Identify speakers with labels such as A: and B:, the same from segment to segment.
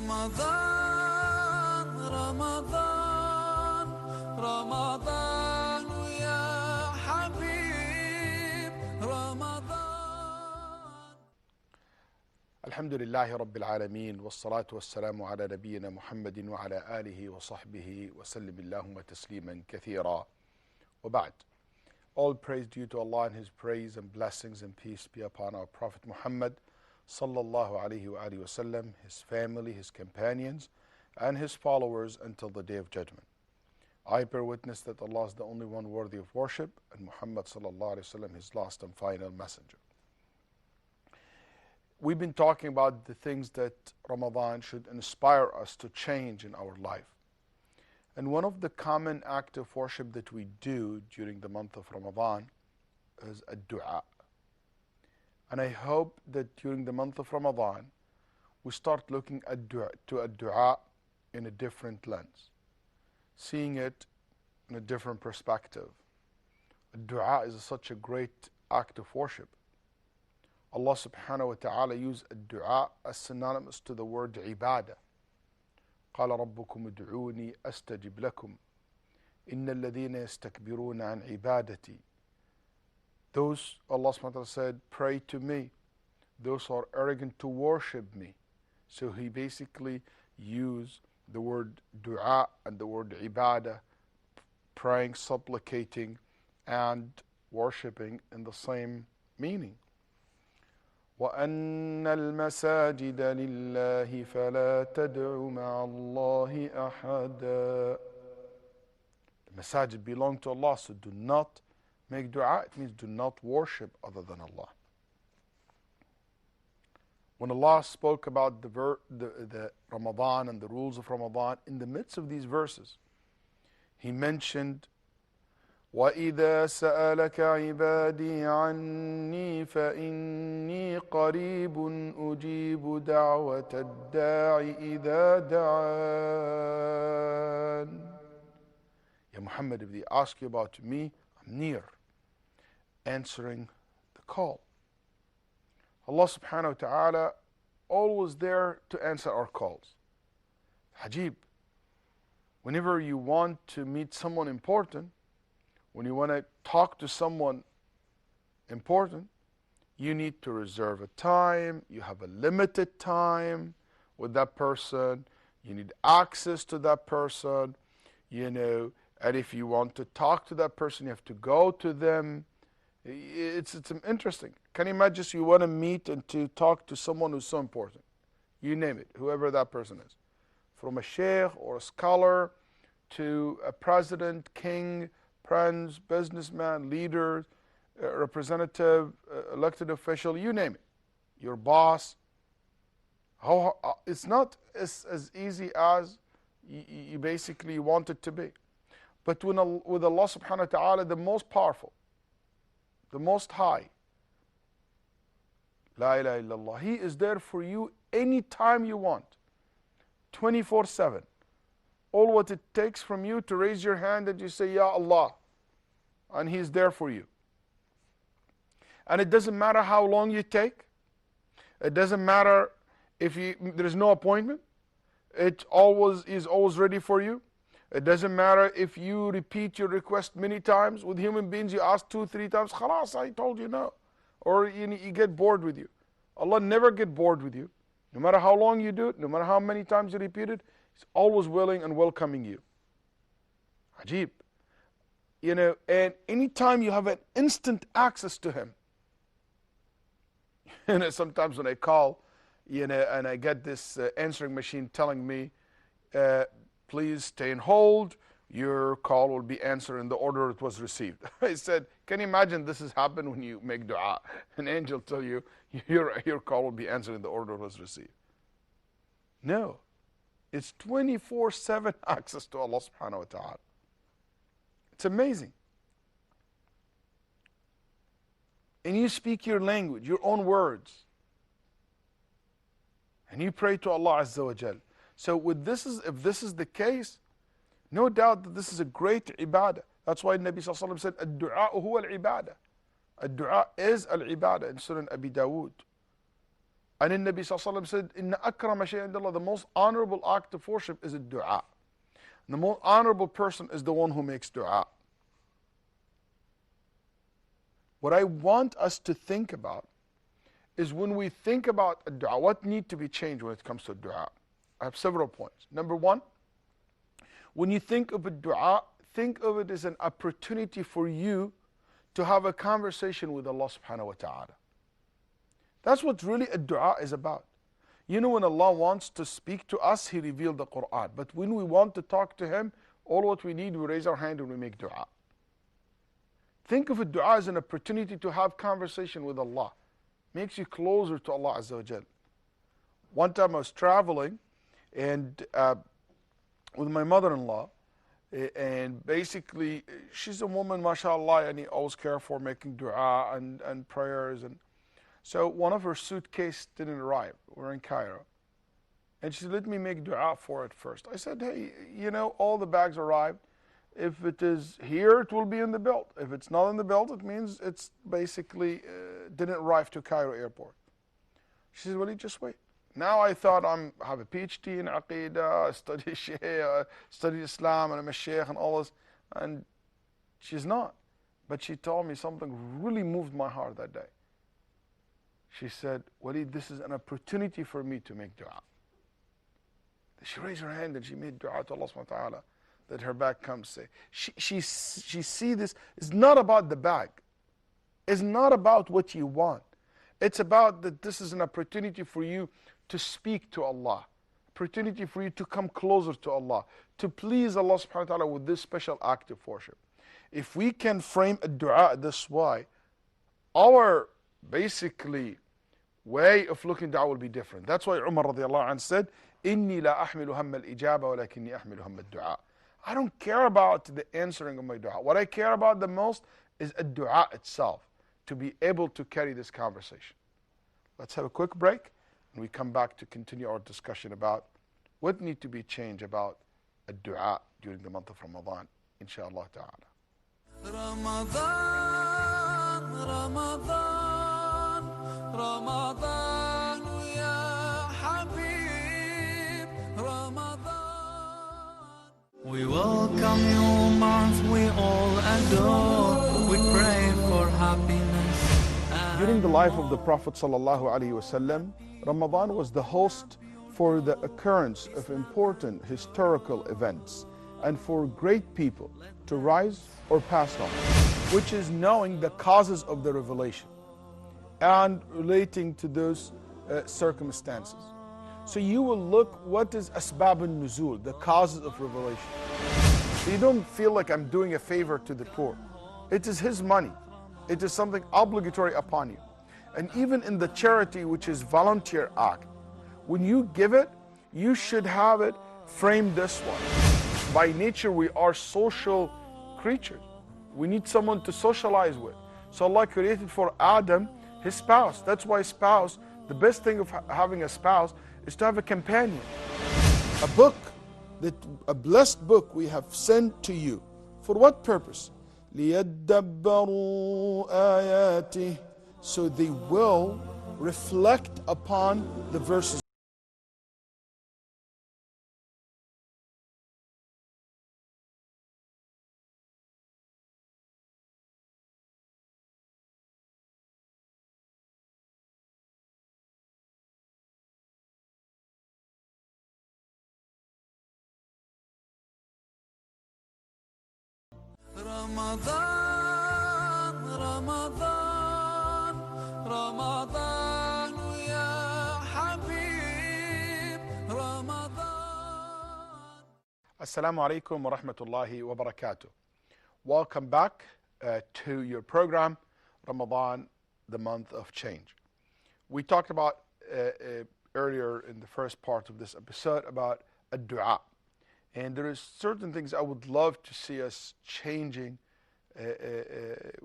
A: رمضان رمضان رمضان يا حبيب رمضان.
B: الحمد لله رب العالمين والصلاة والسلام على نبينا محمد وعلى آله وصحبه وسلم اللهم تسليما كثيرا وبعد. All praise due to Allah and His praise and blessings and peace be upon our Prophet Muhammad sallallahu alayhi wa alihi wasallam, his family, his companions, and his followers until the day of judgment. I bear witness that Allah is the only one worthy of worship and Muhammad sallallahu alayhi wasallam his last and final messenger. We've been talking about the things that Ramadan should inspire us to change in our life. And one of the common acts of worship that we do during the month of Ramadan is a dua. And I hope that during the month of Ramadan, we start looking at a dua in a different lens, seeing it in a different perspective. A dua is such a great act of worship. Allah subhanahu wa ta'ala used a dua as synonymous to the word ibadah. قال ربكم ادعوني أستجب لكم إن الذين يستكبرون عن عبادتي. Those, Allah subhanahu wa ta'ala said, pray to me. Those who are arrogant to worship me. So He basically used the word dua and the word ibadah, praying, supplicating, and worshipping in the same meaning. وَأَنَّ الْمَسَاجِدَ لِلَّهِ فَلَا تَدْعُ مَعَ اللَّهِ أَحَدًا. The masajid belong to Allah, so do not make dua. It means do not worship other than Allah. When Allah spoke about the Ramadan and the rules of Ramadan, in the midst of these verses, He mentioned, وَإِذَا سَأَلَكَ عِبَادِي عَنِّي فَإِنِّي قَرِيبٌ أُجِيبُ دَعْوَةَ الدَّاعِ إِذَا دَعَانِ. Ya Muhammad, if they ask you about me, I'm near, answering the call. Allah subhanahu wa ta'ala always there to answer our calls. Ajib. Whenever you want to meet someone important, when you want to talk to someone important, you need to reserve a time. You have a limited time with that person. You need access to that person, and if you want to talk to that person, you have to go to them. It's interesting. Can you imagine you want to meet and to talk to someone who's so important? You name it, whoever that person is. From a sheikh or a scholar to a president, king, prince, businessman, leader, representative, elected official, you name it. Your boss. It's not as easy as you basically want it to be. But with Allah subhanahu wa ta'ala, the most powerful, the most high, La ilaha illallah, He is there for you anytime you want, 24/7. All what it takes from you to raise your hand and you say, Ya Allah, and He's there for you. And it doesn't matter how long you take. It doesn't matter if there is no appointment. It is always ready for you. It doesn't matter if you repeat your request many times. With human beings, you ask 2-3 times, khalas, I told you no. Or you get bored with you. Allah never get bored with you. No matter how long you do it, no matter how many times you repeat it, He's always willing and welcoming you. Ajib. And anytime you have an instant access to Him. Sometimes when I call, and I get this answering machine telling me, please stay and hold, your call will be answered in the order it was received. I said, can you imagine this has happened when you make dua? An angel tell you, your call will be answered in the order it was received. No. It's 24/7 access to Allah subhanahu wa ta'ala. It's amazing. And you speak your language, your own words. And you pray to Allah Azza wa Jal. So if this is the case, no doubt that this is a great ibadah. That's why Nabi sallallahu alayhi wa sallam said, "Ad-du'a huwa al-ibadah." Ad-du'a is al-ibadah in Surah Abi Dawood. And then Nabi Sallallahu Alaihi Wasallam said, Inna akrama shay'in indallah, the most honorable act of worship is a dua. And the most honorable person is the one who makes dua. What I want us to think about is when we think about a dua, what needs to be changed when it comes to dua? I have several points. Number one, when you think of a dua, think of it as an opportunity for you to have a conversation with Allah subhanahu wa ta'ala. That's what really a dua is about. You know, when Allah wants to speak to us, He revealed the Quran. But when we want to talk to Him, all what we need, we raise our hand and we make dua. Think of a dua as an opportunity to have conversation with Allah. Makes you closer to Allah Azza wa Jal. One time I was traveling and with my mother-in-law, and basically she's a woman, mashallah, and he always care for making dua and prayers. And so one of her suitcases didn't arrive. We're in Cairo. And she said, let me make dua for it first. I said, hey, you know, all the bags arrived. If it is here, it will be in the belt. If it's not in the belt, it means it's basically didn't arrive to Cairo airport. She said, well, you just wait. Now I thought I have a PhD in Aqidah, I study Shia, study Islam, and I'm a Sheikh and all this. And she's not. But she told me something really moved my heart that day. She said, Walid, this is an opportunity for me to make dua. She raised her hand and she made dua to Allah subhanahu wa ta'ala that her bag comes safe. She see this, it's not about the bag. It's not about what you want. It's about that this is an opportunity for you to speak to Allah. Opportunity for you to come closer to Allah. To please Allah subhanahu wa ta'ala with this special act of worship. If we can frame a dua this way, our basically way of looking at dua will be different. That's why Umar radiallahu anh said, إِنِّي لَا أَحْمِلُ هَمَّ الْإِجَابَةِ وَلَكِنِّي أَحْمِلُ هَمَّ الدُّعَاءِ. I don't care about the answering of my dua. What I care about the most is a dua itself, to be able to carry this conversation. Let's have a quick break, and we come back to continue our discussion about what needs to be changed about a dua during the month of Ramadan, inshallah ta'ala.
A: Ramadan, Ramadan, Ramadan, ya Habib, Ramadan. We welcome your month, we all adore, we pray for happiness.
B: During the life of the Prophet ﷺ, Ramadan was the host for the occurrence of important historical events and for great people to rise or pass on, which is knowing the causes of the revelation and relating to those circumstances. So you will look what is asbab al-nuzul, the causes of revelation. So you don't feel like I'm doing a favor to the poor. It is his money. It is something obligatory upon you. And even in the charity, which is volunteer act, when you give it, you should have it framed this way. By nature, we are social creatures. We need someone to socialize with. So Allah created for Adam his spouse. That's why spouse, the best thing of having a spouse is to have a companion. A book, a blessed book we have sent to you. For what purpose? لِيَدَّبَّرُوا آيَاتِهِ, so they will reflect upon the verses.
A: Ramadan, Ramadan, Ramadan, ya Habib, Ramadan.
B: Assalamu alaikum wa rahmatullahi wa barakatuh. Welcome back to your program, Ramadan, the month of change. We talked about earlier in the first part of this episode about a dua. And there is certain things I would love to see us changing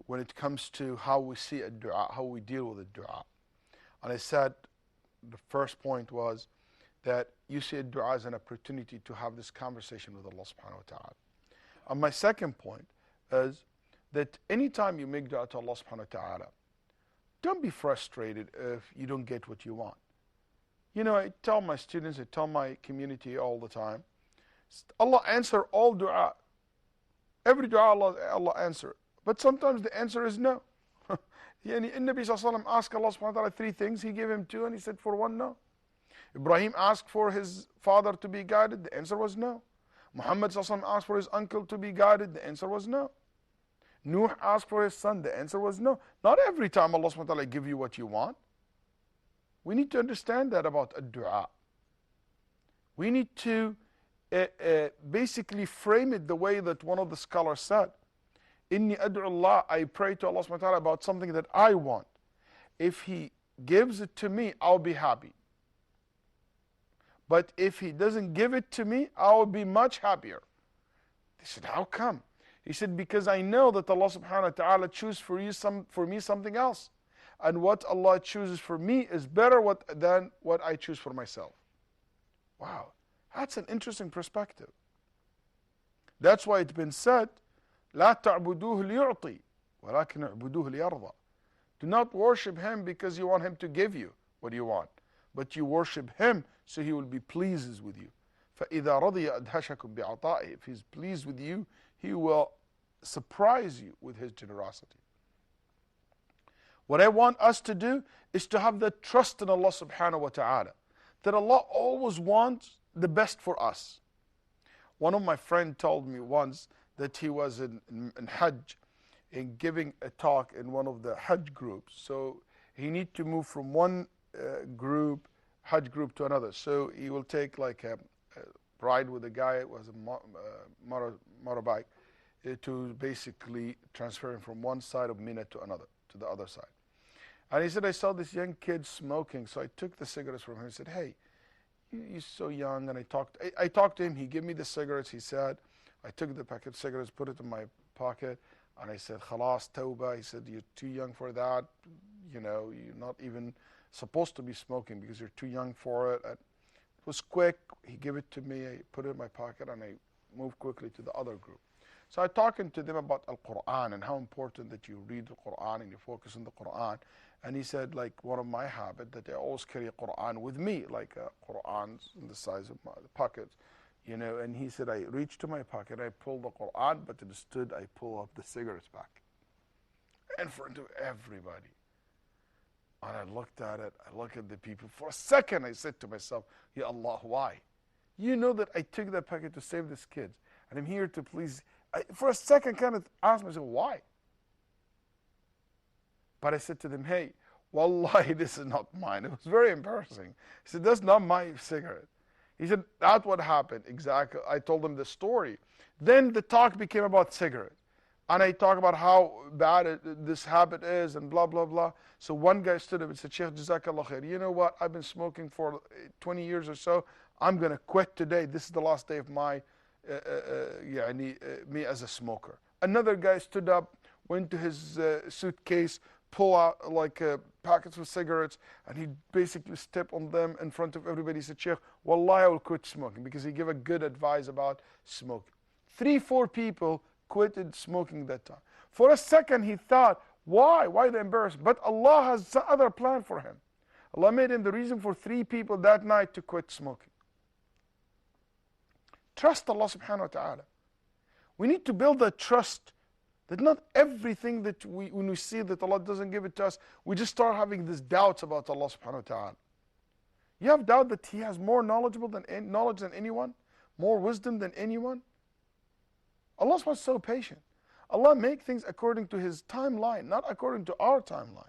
B: when it comes to how we see a dua, how we deal with a dua. And I said the first point was that you see a dua as an opportunity to have this conversation with Allah subhanahu wa ta'ala. And my second point is that anytime you make dua to Allah subhanahu wa ta'ala, don't be frustrated if you don't get what you want. You know, I tell my students, I tell my community all the time, Allah answer all dua. Every dua Allah answer. But sometimes the answer is no. Yani, Nabi Sallallahu asked Allah subhanahu wa ta'ala 3 things. He gave him 2 and he said for 1 no. Ibrahim asked for his father to be guided. The answer was no. Muhammad Sallallahu asked for his uncle to be guided. The answer was no. Nuh asked for his son. The answer was no. Not every time Allah subhanahu wa ta'ala give you what you want. We need to understand that about a dua. We need to basically frame it the way that one of the scholars said. Inni ad'u Allah, I pray to Allah subhanahu wa ta'ala about something that I want. If He gives it to me, I'll be happy. But if He doesn't give it to me, I'll be much happier. They said, how come? He said, because I know that Allah subhanahu wa ta'ala chooses for me something else. And what Allah chooses for me is better than what I choose for myself. Wow, that's an interesting perspective. That's why it's been said, لا تعبدوه ليعطي ولكن اعبدوه ليرضى. Do not worship Him because you want Him to give you what you want, but you worship Him so He will be pleased with you. فإذا رضي أدهشكم بعطائه. If He's pleased with you, He will surprise you with His generosity. What I want us to do is to have the trust in Allah subhanahu wa ta'ala, that Allah always wants the best for us. One of my friends told me once that he was in Hajj and giving a talk in one of the Hajj groups. So he need to move from one Hajj group to another. So he will take like a ride with a guy, it was a motorbike, to basically transfer him from one side of Mina to the other side. And he said, I saw this young kid smoking, so I took the cigarettes from him and said, hey, you're so young. And I talked to him, he gave me the cigarettes, he said, I took the packet of cigarettes, put it in my pocket, and I said, Khalas, tawbah. He said, you're too young for that. You know, you're not even supposed to be smoking because you're too young for it. And it was quick. He gave it to me. I put it in my pocket, and I moved quickly to the other group. So I talking to them about Al-Quran and how important that you read the Quran and you focus on the Quran. And he said, like, one of my habits that I always carry a Quran with me, like Qur'an in the size of my pockets. You know, and he said, I reached to my pocket, I pulled the Quran, but instead I pull up the cigarettes back in front of everybody. And I looked at it, I looked at the people. For a second, I said to myself, Ya Allah, why? You know that I took that packet to save these kids, and I'm here to please. For a second, kind of asked myself, why? But I said to them, hey, wallahi, this is not mine. It was very embarrassing. He said, that's not my cigarette. He said, that's what happened, exactly. I told him the story. Then the talk became about cigarettes. And I talk about how bad this habit is and blah, blah, blah. So one guy stood up and said, Sheikh, Jazakallah khair, you know what? I've been smoking for 20 years or so. I'm going to quit today. This is the last day of my, me as a smoker. Another guy stood up, went to his suitcase, pull out like packets of cigarettes, and he basically stepped on them in front of everybody. He said, Sheikh, wallahi, I will quit smoking, because he gave a good advice about smoking. 3-4 people quitted smoking that time. For a second he thought, why the embarrassment? But Allah has some other plan for him. Allah made him the reason for 3 people that night to quit smoking. Trust Allah subhanahu wa ta'ala. We need to build that trust, that not everything that when we see that Allah doesn't give it to us, we just start having these doubts about Allah subhanahu wa ta'ala. You have doubt that He has more knowledge than anyone, more wisdom than anyone. Allah is so patient. Allah makes things according to His timeline, not according to our timeline.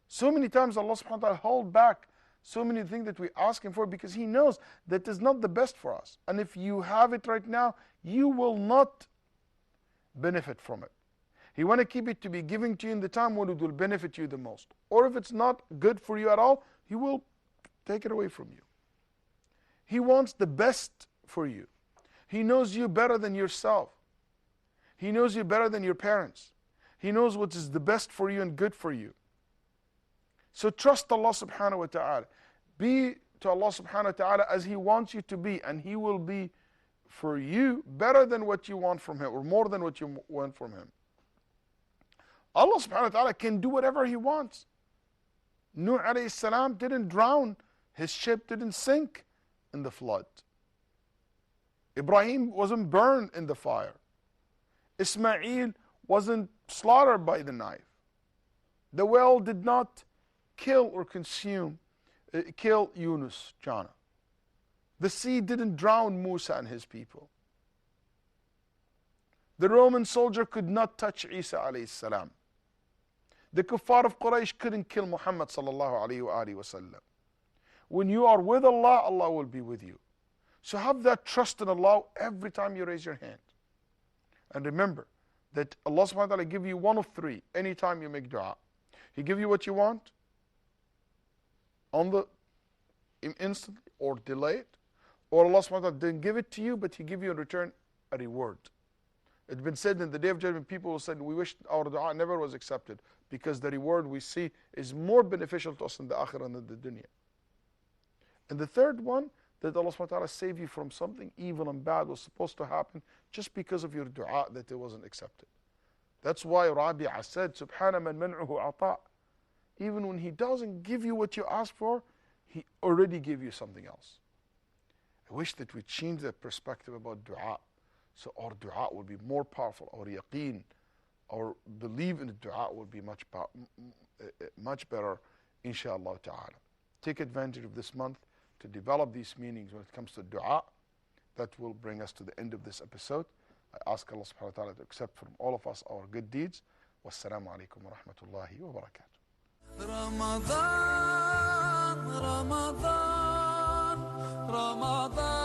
B: So many times Allah subhanahu wa ta'ala hold back so many things that we ask Him for, because He knows that is not the best for us. And if you have it right now, you will not benefit from it. He want to keep it to be giving to you in the time when it will benefit you the most. Or if it's not good for you at all, He will take it away from you. He wants the best for you. He knows you better than yourself. He knows you better than your parents. He knows what is the best for you and good for you. So trust Allah subhanahu wa ta'ala. Be to Allah subhanahu wa ta'ala as He wants you to be, and He will be for you better than what you want from Him, or more than what you want from Him. Allah subhanahu wa ta'ala can do whatever He wants. Nuh alayhi salam didn't drown His ship didn't sink in the flood. Ibrahim wasn't burned in the fire. Ismail wasn't slaughtered by the knife. The well did not kill or kill Yunus, Jonah. The sea didn't drown Musa and his people. The Roman soldier could not touch Isa alayhi salam. The kuffar of Quraysh couldn't kill Muhammad sallallahu alayhi wa sallam. When you are with Allah, Allah will be with you. So have that trust in Allah every time you raise your hand. And remember that Allah subhanahu wa ta'ala give you one of three anytime you make dua. He give you what you want on the instantly or delay it, or Allah subhanahu wa ta'ala didn't give it to you, but He give you in return a reward. It's been said in the Day of Judgment, people will say, we wish our dua never was accepted because the reward we see is more beneficial to us in the akhirah than the dunya. And the third one, that Allah subhanahu wa ta'ala save you from something evil and bad was supposed to happen just because of your dua that it wasn't accepted. That's why Rabi'ah said, Subhana man man'uhu ata. Even when He doesn't give you what you ask for, He already gave you something else. I wish that we change that perspective about dua. So our dua will be more powerful. Our yaqeen, our belief in the dua will be much better, inshallah ta'ala. Take advantage of this month to develop these meanings when it comes to dua. That will bring us to the end of this episode. I ask Allah subhanahu wa ta'ala to accept from all of us our good deeds. Wassalamu alaikum wa rahmatullahi wa barakatuh.
A: Ramadan, Ramadan, Ramadan.